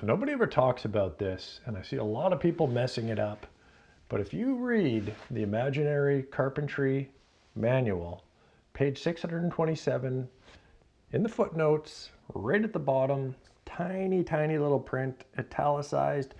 Nobody ever talks about this, and I see a lot of people messing it up. But if you read the Imaginary Carpentry Manual, page 627, in the footnotes, right at the bottom, tiny, tiny little print, italicized,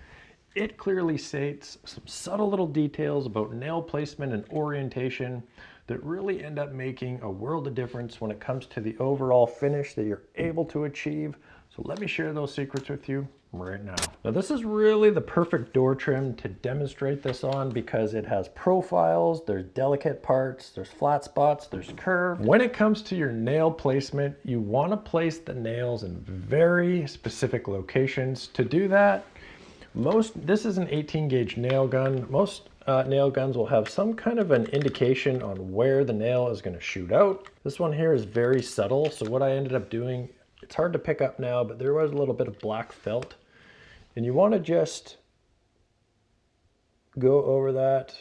it clearly states some subtle little details about nail placement and orientation that really end up making a world of difference when it comes to the overall finish that you're able to achieve. So let me share those secrets with you right now. Now this is really the perfect door trim to demonstrate this on because it has profiles, there's delicate parts, there's flat spots, there's curve. When it comes to your nail placement, you want to place the nails in very specific locations. To do that, this is an 18 gauge nail gun. Most nail guns will have some kind of an indication on where the nail is going to shoot out. This one here is very subtle, so what I ended up doing, it's hard to pick up now, but there was a little bit of black felt. And you want to just go over that.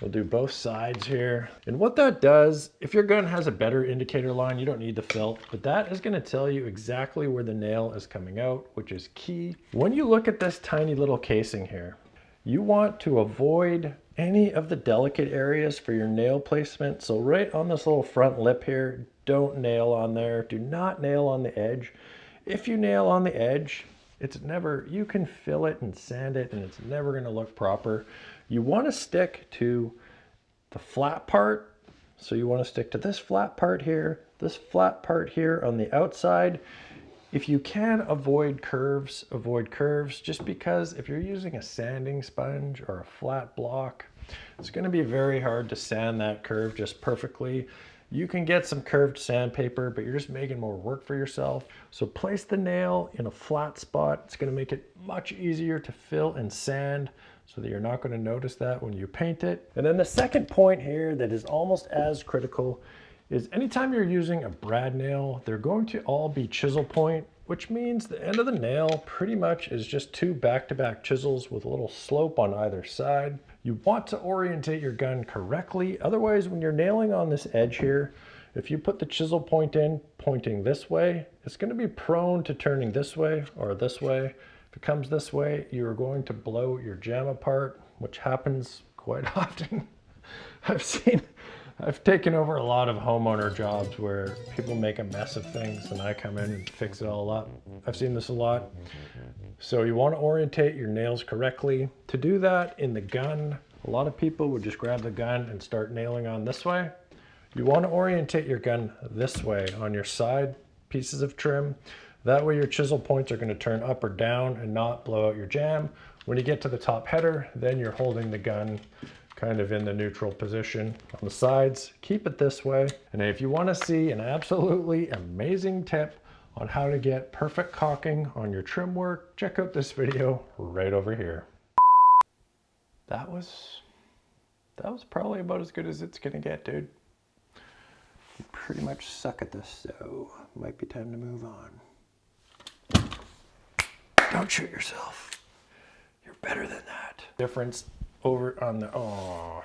We'll do both sides here. And what that does, if your gun has a better indicator line, you don't need the felt, but that is going to tell you exactly where the nail is coming out, which is key. When you look at this tiny little casing here, you want to avoid any of the delicate areas for your nail placement. So right on this little front lip here, don't nail on there. Do not nail on the edge. If you nail on the edge, you can fill it and sand it and it's never going to look proper. You want to stick to the flat part. So you want to stick to this flat part here, this flat part here on the outside. If you can avoid curves just because if you're using a sanding sponge or a flat block, it's going to be very hard to sand that curve just perfectly. You can get some curved sandpaper, but you're just making more work for yourself. So place the nail in a flat spot. It's going to make it much easier to fill and sand so that you're not going to notice that when you paint it. And then the second point here that is almost as critical is anytime you're using a brad nail, they're going to all be chisel point, which means the end of the nail pretty much is just two back-to-back chisels with a little slope on either side. You want to orientate your gun correctly. Otherwise, when you're nailing on this edge here, if you put the chisel point in pointing this way, it's going to be prone to turning this way or this way. If it comes this way, you're going to blow your jam apart, which happens quite often. I've taken over a lot of homeowner jobs where people make a mess of things and I come in and fix it all up. I've seen this a lot. So you want to orientate your nails correctly. To do that in the gun, a lot of people would just grab the gun and start nailing on this way. You want to orientate your gun this way on your side pieces of trim. That way your chisel points are going to turn up or down and not blow out your jam. When you get to the top header, then you're holding the gun kind of in the neutral position on the sides. Keep it this way. And if you want to see an absolutely amazing tip on how to get perfect caulking on your trim work, check out this video right over here. That was probably about as good as it's gonna get, dude. You pretty much suck at this, so might be time to move on. Don't shoot yourself. You're better than that. Difference over on the, oh.